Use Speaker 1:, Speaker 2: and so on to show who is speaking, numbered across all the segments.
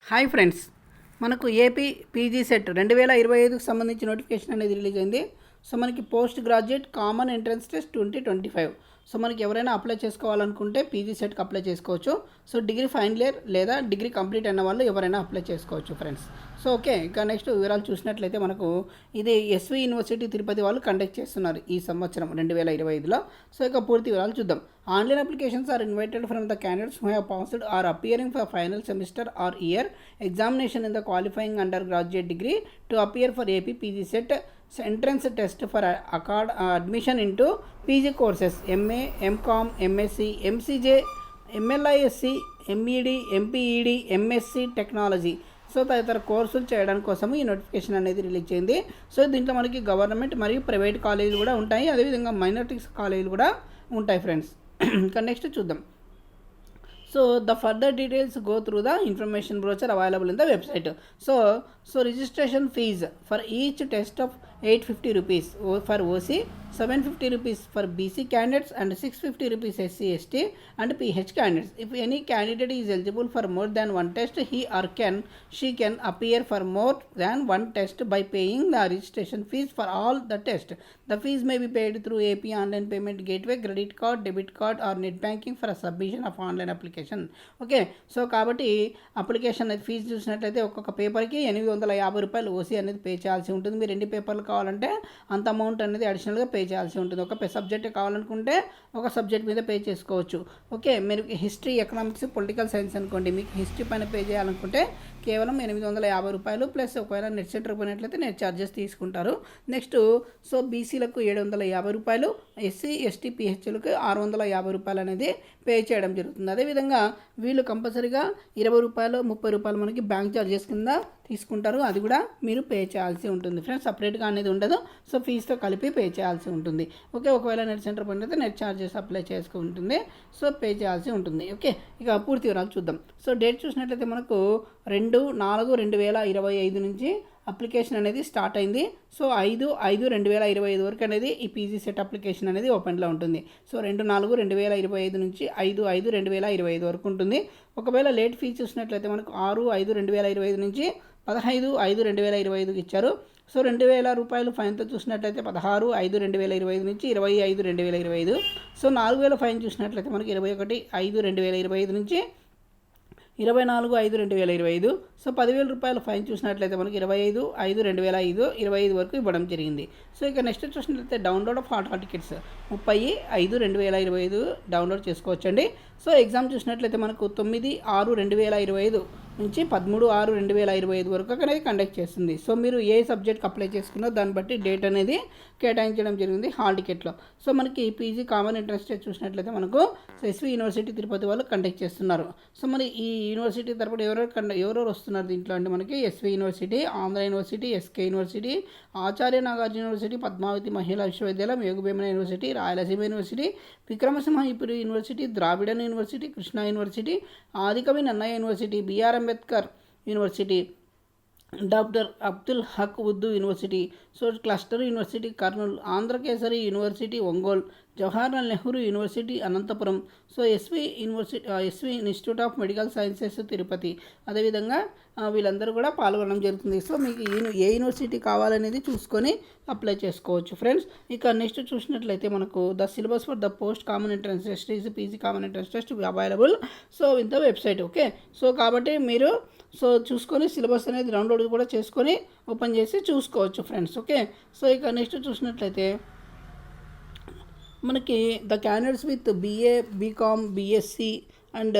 Speaker 1: Hi friends, మనకు AP PG set 2025కు సంబంధించి notification అనేది రిలీజ్ అయింది. సో మనకి post graduate common entrance test 2025. So మనకి ఎవరైనా అప్లై చేసుకోవాలనుకుంటే పీజీ సెట్కి అప్లై చేసుకోవచ్చు. సో డిగ్రీ ఫైనల్ ఇయర్ లేదా డిగ్రీ కంప్లీట్ అయిన వాళ్ళు ఎవరైనా అప్లై చేసుకోవచ్చు ఫ్రెండ్స్. సో ఓకే, ఇంకా నెక్స్ట్ వివరాలు చూసినట్లయితే మనకు ఇది ఎస్వి యూనివర్సిటీ తిరుపతి వాళ్ళు కండక్ట్ చేస్తున్నారు ఈ సంవత్సరం 2025లో. సో ఇక పూర్తి వివరాలు చూద్దాం. Online applications are invited from the candidates who have passed or appearing for final semester or year examination in the qualifying undergraduate degree to appear for AP PG set entrance test for admission into PG courses MA, MCom, MSc, MCJ, MLISC, MED, MPED, MSc technology. So తదితర కోర్సులు చేయడానికి కోసం ఈ notification అనేది release అయింది. So దీంట్లో మనకి government మరియు ప్రైవేట్ కాలేజీలు కూడా ఉంటాయి, అదేవిధంగా మైనారిటీస్ కాలేజీలు కూడా ఉంటాయి ఫ్రెండ్స్. ఇంకా నెక్స్ట్ చూద్దాం. So the further details go through the information brochure available in the website. So registration fee for each test of 850 rupees for OC, 750 rupees for BC candidates and 650 rupees SC, ST and PH candidates. If any candidate is eligible for more than one test, he or she can appear for more than one test by paying the registration fees for all the tests. The fees may be paid through AP online payment gateway, credit card, debit card or net banking for a submission of online application. Okay, so కాబట్టి application అనేది fee చూసినట్లయితే ఒక్కొక్క పేపర్కి 850 రూపాయలు OC అనేది pay చేయాల్సి ఉంటుంది. మీరు ఎన్ని పేపర్లు కావాలంటే అంత అమౌంట్ అనేది అడిషనల్గా పే చేయాల్సి ఉంటుంది. ఒక సబ్జెక్ట్ కావాలనుకుంటే ఒక సబ్జెక్ట్ మీద పే చేసుకోవచ్చు. ఓకే, మీరు హిస్టరీ, ఎకనామిక్స్, పొలిటికల్ సైన్స్ అనుకోండి, మీకు హిస్టరీ పైన పే చేయాలనుకుంటే కేవలం 850 రూపాయలు ప్లస్ ఒకవేళ నెట్ సెంటర్ పోయినట్లయితే నెట్ ఛార్జెస్ తీసుకుంటారు. నెక్స్ట్ సో బీసీలకు 750 రూపాయలు, ఎస్సీ, ఎస్టీ, పిహెచ్లకు 650 రూపాయలు అనేది పే చేయడం జరుగుతుంది. అదేవిధంగా వీళ్ళు కంపల్సరీగా 20 రూపాయలు, 30 రూపాయలు మనకి బ్యాంక్ ఛార్జెస్ కింద తీసుకుంటారు, అది కూడా మీరు పే చేయాల్సి ఉంటుంది ఫ్రెండ్స్. సపరేట్గా అనేది ఉండదు, సో ఫీజుతో కలిపి పే చేయాల్సి ఉంటుంది. ఓకే, ఒకవేళ నెట్ సెంటర్ పోయినట్లయితే నెట్ ఛార్జెస్ అప్లై చేసుకుంటుంది, సో పే చేయాల్సి ఉంటుంది. ఓకే, ఇక పూర్తి వివరాలు చూద్దాం. సో డేట్ చూసినట్లయితే మనకు 2/4/2025 నుంచి అప్లికేషన్ అనేది స్టార్ట్ అయింది. సో 5/5/2025 వరకు అనేది ఈ పీజీ సెట్ అప్లికేషన్ అనేది ఓపెన్లో ఉంటుంది. సో 2/4/2025 నుంచి 5/5/2025 వరకు ఉంటుంది. ఒకవేళ లేట్ ఫీజు చూసినట్లయితే మనకు 6/5/2025 నుంచి 15/5/2025 ఇచ్చారు. సో 2000 రూపాయలు ఫైన్తో చూసినట్లయితే 16/5/2025 నుంచి 25/5/2025. సో 4000 ఫైన్ చూసినట్లయితే మనకి 21/5/2025 నుంచి 24/5/2025. సో 10,000 రూపాయల ఫైన్ చూసినట్లయితే మనకి 25/5/2025 వరకు ఇవ్వడం జరిగింది. సో ఇక నెక్స్ట్ చూసినట్లయితే download of hall tickets 30/5/2025 download చేసుకోవచ్చండి. సో ఎగ్జామ్ చూసినట్లయితే మనకు 9/6/2025 నుంచి 13/6/2025 వరకు అనేది కండక్ట్ చేస్తుంది. సో మీరు ఏ సబ్జెక్ట్కి అప్లై చేసుకున్నా దాన్ని బట్టి డేట్ అనేది కేటాయించడం జరిగింది హాల్ టికెట్లో. సో మనకి పీజీ కామన్ ఎంట్రన్స్ టెస్ట్ చూసినట్లయితే మనకు ఎస్వి యూనివర్సిటీ తిరుపతి వాళ్ళు కండక్ట్ చేస్తున్నారు. సో మరి ఈ యూనివర్సిటీ తరపున ఎవరెవరు వస్తున్నారు దీంట్లో అంటే మనకి SV university, Andhra university, SK university, Acharya Nagarjuna university, Padmavathi Mahila Visvavidyalayam, Yogi Vemana university, Rayalaseema university, Vikrama Simhapuri university, Dravidian university, Krishna university, Adikavi Nannaya university, BR Ambedkar university, doctor Abdul Haq Urdu university, so cluster university Kurnool, Andhra Kesari university Ongole, Jawaharlal Nehru university Anantapuram, so SV institute of medical sciences Tirupati, అదేవిధంగా వీళ్ళందరూ కూడా పాల్గొనడం జరుగుతుంది. సో మీకు ఏ యూనివర్సిటీ కావాలనేది చూసుకొని అప్లై చేసుకోవచ్చు ఫ్రెండ్స్. ఇక నెక్స్ట్ చూసినట్లయితే మనకు the syllabus for the post common entrance test is PG common entrance test available so in the website. Okay, so కాబట్టి మీరు సో చూసుకొని సిలబస్ అనేది డౌన్లోడ్ కూడా చేసుకొని ఓపెన్ చేసి చూసుకోవచ్చు ఫ్రెండ్స్. ఓకే, సో ఇక నెక్స్ట్ చూసినట్లయితే మనకి the candidates with BA, BCom, BSc and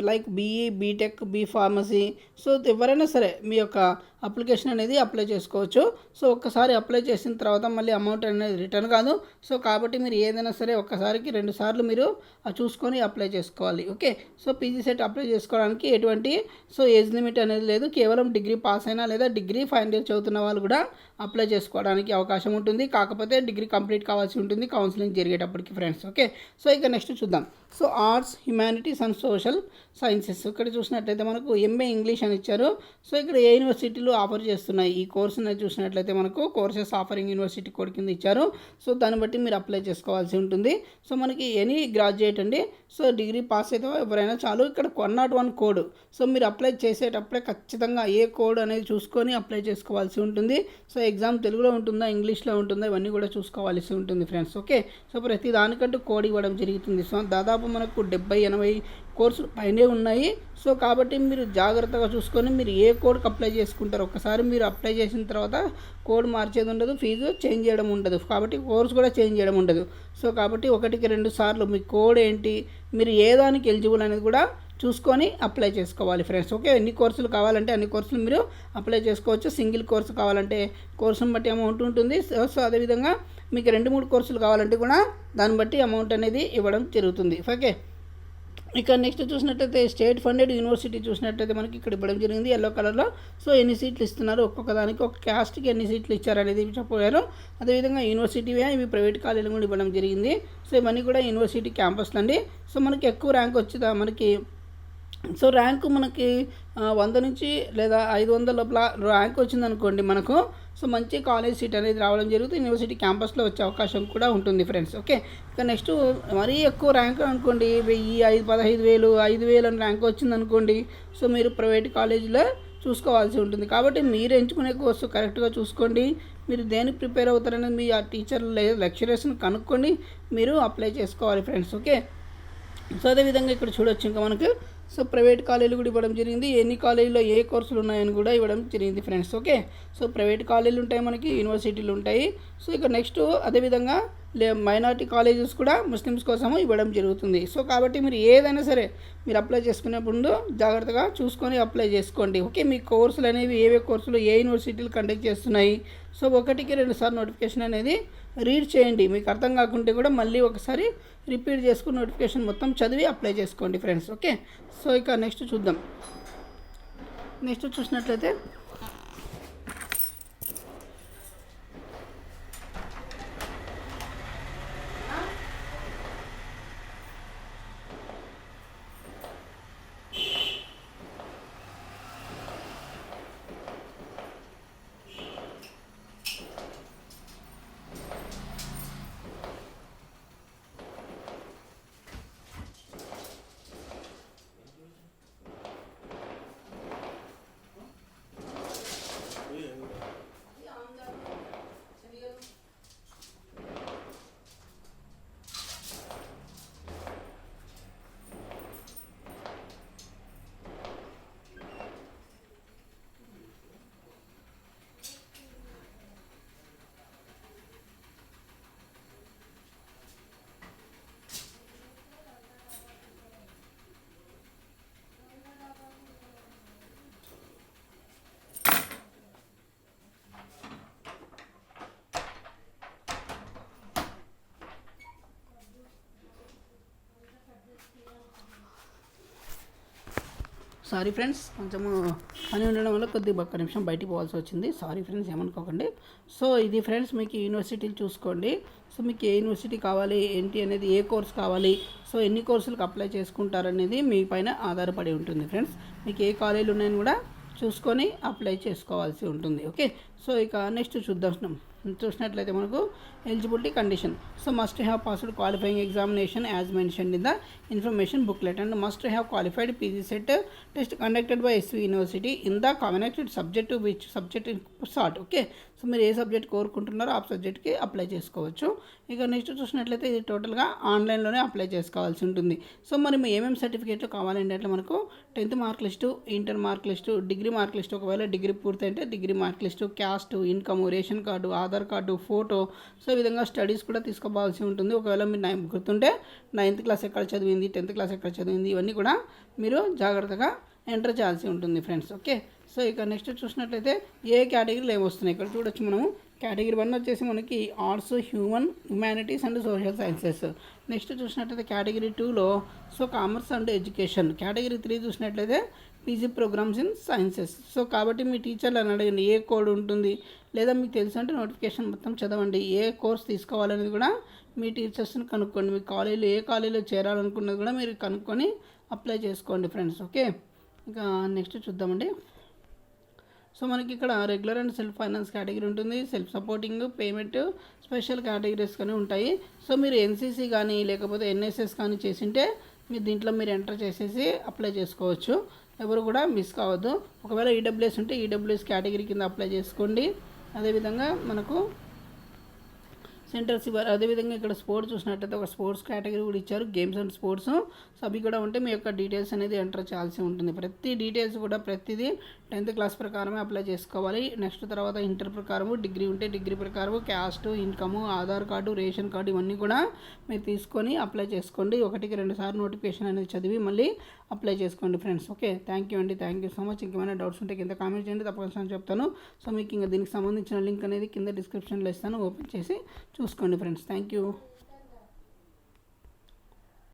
Speaker 1: like BE, BTech, B Pharmacy, so ఎవరైనా సరే మీ యొక్క అప్లికేషన్ అనేది అప్లై చేసుకోవచ్చు. సో ఒక్కసారి అప్లై చేసిన తర్వాత మళ్ళీ అమౌంట్ అనేది రిటర్న్ కాదు. సో కాబట్టి మీరు ఏదైనా సరే ఒక్కసారికి 2 సార్లు మీరు చూసుకొని అప్లై చేసుకోవాలి. Okay, so PG CET apply చేసుకోవడానికి ఎటువంటి ఏజ్ లిమిట్ అనేది లేదు. కేవలం డిగ్రీ పాస్ అయినా లేదా డిగ్రీ ఫైనల్ ఇయర్ చదువుతున్న వాళ్ళు కూడా అప్లై చేసుకోవడానికి అవకాశం ఉంటుంది. కాకపోతే డిగ్రీ కంప్లీట్ కావాల్సి ఉంటుంది కౌన్సిలింగ్ జరిగేటప్పటికి ఫ్రెండ్స్. ఓకే, సో ఇక నెక్స్ట్ చూద్దాం. So arts, humanities and social sciences. ఇక్కడ చూసినట్లయితే మనకు ఎంఏ ఇంగ్లీష్ అని ఇచ్చారు. సో ఇక్కడ ఏ యూనివర్సిటీలు ఆఫర్ చేస్తున్నాయి ఈ కోర్సుని చూసినట్లయితే మనకు కోర్సెస్ ఆఫరింగ్ యూనివర్సిటీ కోడ్ కింద ఇచ్చారు. సో దాన్ని బట్టి మీరు అప్లై చేసుకోవాల్సి ఉంటుంది. సో మనకి ఎనీ గ్రాడ్యుయేట్ అండి, సో డిగ్రీ పాస్ అయితే ఎవరైనా చాలు. ఇక్కడ 101 కోడ్. సో మీరు అప్లై చేసేటప్పుడే ఖచ్చితంగా ఏ కోడ్ అనేది చూసుకొని అప్లై చేసుకోవాల్సి ఉంటుంది. సో ఎగ్జామ్ తెలుగులో ఉంటుందా ఇంగ్లీష్లో ఉంటుందా ఇవన్నీ కూడా చూసుకోవాల్సి ఉంటుంది ఫ్రెండ్స్. ఓకే, సో ప్రతి దానికంటూ కోడ్ ఇవ్వడం జరుగుతుంది. సో దాదాపు మనకు 70-80 కోర్సులు పైనే ఉన్నాయి. సో కాబట్టి మీరు జాగ్రత్తగా చూసుకొని మీరు ఏ కోడ్కి అప్లై చేసుకుంటారు. ఒక్కసారి మీరు అప్లై చేసిన తర్వాత కోడ్ మార్చేది ఉండదు, ఫీజు చేంజ్ చేయడం ఉండదు, కాబట్టి కోర్స్ కూడా చేంజ్ చేయడం ఉండదు. సో కాబట్టి 1-2 సార్లు మీ కోడ్ ఏంటి, మీరు ఏ దానికి ఎలిజిబుల్ అనేది కూడా చూసుకొని అప్లై చేసుకోవాలి ఫ్రెండ్స్. ఓకే, ఎన్ని కోర్సులు కావాలంటే అన్ని కోర్సులు మీరు అప్లై చేసుకోవచ్చు. సింగిల్ కోర్సు కావాలంటే కోర్సును బట్టి అమౌంట్ ఉంటుంది. సో అదేవిధంగా మీకు 2-3 కోర్సులు కావాలంటే కూడా దాన్ని బట్టి అమౌంట్ అనేది ఇవ్వడం జరుగుతుంది. ఓకే, ఇక నెక్స్ట్ చూసినట్లయితే స్టేట్ ఫండెడ్ యూనివర్సిటీ చూసినట్లయితే మనకి ఇక్కడ ఇవ్వడం జరిగింది ఎల్లో కలర్లో. సో ఎన్ని సీట్లు ఇస్తున్నారు, ఒక్కొక్క దానికి ఒక క్యాస్ట్కి ఎన్ని సీట్లు ఇచ్చారనేది చెప్పారు. అదేవిధంగా యూనివర్సిటీవే ఇవి ప్రైవేట్ కాలేజీలు కూడా ఇవ్వడం జరిగింది. సో ఇవన్నీ కూడా యూనివర్సిటీ క్యాంపస్లు అండి. సో మనకి ఎక్కువ ర్యాంక్ వచ్చిందా మనకి, సో ర్యాంకు మనకి 100 నుంచి లేదా 500 లోపల ర్యాంక్ వచ్చిందనుకోండి మనకు, సో మంచి కాలేజ్ సీట్ అనేది రావడం జరుగుతుంది. యూనివర్సిటీ క్యాంపస్లో వచ్చే అవకాశం కూడా ఉంటుంది ఫ్రెండ్స్. ఓకే, ఇక నెక్స్ట్ మరీ ఎక్కువ ర్యాంక్ అనుకోండి 1000, 15,000, 5,000 అని ర్యాంక్ వచ్చిందనుకోండి, సో మీరు ప్రైవేట్ కాలేజీలో చూసుకోవాల్సి ఉంటుంది. కాబట్టి మీరు ఎంచుకునే కోర్సు కరెక్ట్గా చూసుకోండి. మీరు దేనికి ప్రిపేర్ అవుతారనేది మీ ఆ టీచర్లు లేదా లెక్చరర్స్ని కనుక్కొని మీరు అప్లై చేసుకోవాలి ఫ్రెండ్స్. ఓకే, సో అదేవిధంగా ఇక్కడ చూడొచ్చు ఇంకా మనకు సో ప్రైవేట్ కాలేజీలు కూడా ఇవ్వడం జరిగింది. ఎన్ని కాలేజీలో ఏ కోర్సులు ఉన్నాయని కూడా ఇవ్వడం జరిగింది ఫ్రెండ్స్. ఓకే, సో ప్రైవేట్ కాలేజీలు ఉంటాయి, మనకి యూనివర్సిటీలు ఉంటాయి. సో ఇక నెక్స్ట్ అదేవిధంగా మైనారిటీ కాలేజెస్ కూడా ముస్లిమ్స్ కోసము ఇవ్వడం జరుగుతుంది. సో కాబట్టి మీరు ఏదైనా సరే మీరు అప్లై చేసుకునేప్పుడు జాగ్రత్తగా చూసుకొని అప్లై చేసుకోండి. ఓకే, మీ కోర్సులు అనేవి ఏవే కోర్సులు ఏ యూనివర్సిటీలు కండక్ట్ చేస్తున్నాయి, సో 1-2 సార్లు నోటిఫికేషన్ అనేది రీడ్ చేయండి. మీకు అర్థం కాకుంటే కూడా మళ్ళీ ఒకసారి రిపీట్ చేసుకుని నోటిఫికేషన్ మొత్తం చదివి అప్లై చేసుకోండి ఫ్రెండ్స్. ఓకే, సో ఇక నెక్స్ట్ చూద్దాం. నెక్స్ట్ చూసినట్లయితే సారీ ఫ్రెండ్స్, కొంచెము పని ఉండడం వల్ల కొద్దిగా 1 నిమిషం బయటికి పోవాల్సి వచ్చింది. సారీ ఫ్రెండ్స్, ఏమనుకోకండి. సో ఇది ఫ్రెండ్స్ మీకు యూనివర్సిటీలు చూసుకోండి. సో మీకు ఏ యూనివర్సిటీ కావాలి ఏంటి అనేది, ఏ కోర్స్ కావాలి, సో ఎన్ని కోర్సులకు అప్లై చేసుకుంటారనేది మీ పైన ఆధారపడి ఉంటుంది ఫ్రెండ్స్. మీకు ఏ కాలేజీలు ఉన్నాయని కూడా చూసుకొని అప్లై చేసుకోవాల్సి ఉంటుంది. ఓకే, సో ఇక నెక్స్ట్ చూసినట్లయితే మనకు eligibility condition. So must have passed qualifying examination as mentioned in the information booklet and must have qualified PG set test conducted by SV university in the connected subject which subject sort. Okay, so మీరు ఏ subject కోరుకుంటున్నారో ఆ సబ్జెక్ట్కి apply చేసుకోవచ్చు. ఇక next చూసినట్లయితే ఇది టోటల్గా ఆన్లైన్లోనే అప్లై చేసుకోవాల్సి ఉంటుంది. సో మరి ఏమేమి సర్టిఫికేట్లు కావాలంటే అట్లా మనకు 10th mark list, inter mark list, degree mark list, ఒకవేళ డిగ్రీ పూర్తయితే degree mark list, caste, income, ration card, Aadhaar card, photo, so ఈ విధంగా స్టడీస్ కూడా తీసుకోవాల్సి ఉంటుంది. ఒకవేళ మీరు గుర్తుంటే 9th క్లాస్ ఎక్కడ చదివింది, 10th క్లాస్ ఎక్కడ చదివింది, ఇవన్నీ కూడా మీరు జాగ్రత్తగా ఎంటర్ చేయాల్సి ఉంటుంది ఫ్రెండ్స్. ఓకే, సో ఇక నెక్స్ట్ చూసినట్లయితే ఏ కేటగిరీలు ఏమొస్తున్నాయి ఇక్కడ చూడొచ్చు మనము. కేటగిరీ 1 వచ్చేసి మనకి arts, humanities and social sciences. Next చూసినట్లయితే కేటగిరీ 2లో so commerce and education. Category 3 చూసినట్లయితే PG programs in sciences. So కాబట్టి మీ టీచర్లు అని అడగండి ఏ కోడ్ ఉంటుంది, లేదా మీకు తెలుసు అంటే నోటిఫికేషన్ మొత్తం చదవండి. ఏ కోర్స్ తీసుకోవాలనేది కూడా మీ టీచర్స్ని కనుక్కోండి. మీ కాలేజీలో ఏ కాలేజీలో చేరాలనుకున్నది కూడా మీరు కనుక్కొని అప్లై చేసుకోండి ఫ్రెండ్స్. ఓకే, ఇంకా నెక్స్ట్ చూద్దామండి. సో మనకి ఇక్కడ regular and self finance category ఉంటుంది, self supporting, payment, special categories కానీ ఉంటాయి. సో మీరు ఎన్సీసీ కానీ లేకపోతే ఎన్ఎస్ఎస్ కానీ చేసింటే మీరు దీంట్లో మీరు ఎంటర్ చేసేసి అప్లై చేసుకోవచ్చు. ఎవరు కూడా మిస్ కావద్దు. ఒకవేళ ఈడబ్ల్యూఎస్ ఉంటే ఈడబ్ల్యూఎస్ కేటగిరీ కింద అప్లై చేసుకోండి. అదేవిధంగా మనకు సెంటర్స్ ఇవ్వాలి. అదేవిధంగా ఇక్కడ స్పోర్ట్స్ చూసినట్టయితే ఒక స్పోర్ట్స్ కేటగిరీ కూడా ఇచ్చారు, గేమ్స్ అండ్ స్పోర్ట్స్. సో అవి కూడా ఉంటే మీ యొక్క డీటెయిల్స్ అనేది ఎంటర్ చేయాల్సి ఉంటుంది. ప్రతి డీటెయిల్స్ కూడా ప్రతిదీ 10th క్లాస్ ప్రకారమే అప్లై చేసుకోవాలి. నెక్స్ట్ తర్వాత ఇంటర్ ప్రకారము, డిగ్రీ ఉంటే డిగ్రీ ప్రకారము, caste, income, Aadhaar card, ration card ఇవన్నీ కూడా మీరు తీసుకొని అప్లై చేసుకోండి. 1కి 2 సార్లు నోటిఫికేషన్ అనేది చదివి మళ్ళీ అప్లై చేసుకోండి ఫ్రెండ్స్. ఓకే, థ్యాంక్ యూ అండి, థ్యాంక్ యూ సో మచ్. ఇంకేమైనా డౌట్స్ ఉంటే కింద కామెంట్ చేయండి, తప్పకుండా చెప్తాను. సో మీకు ఇంకా దీనికి సంబంధించిన లింక్ అనేది కింద డిస్క్రిప్షన్లో ఇస్తాను, ఓపెన్ చేసి చూసుకోండి ఫ్రెండ్స్. Thank you.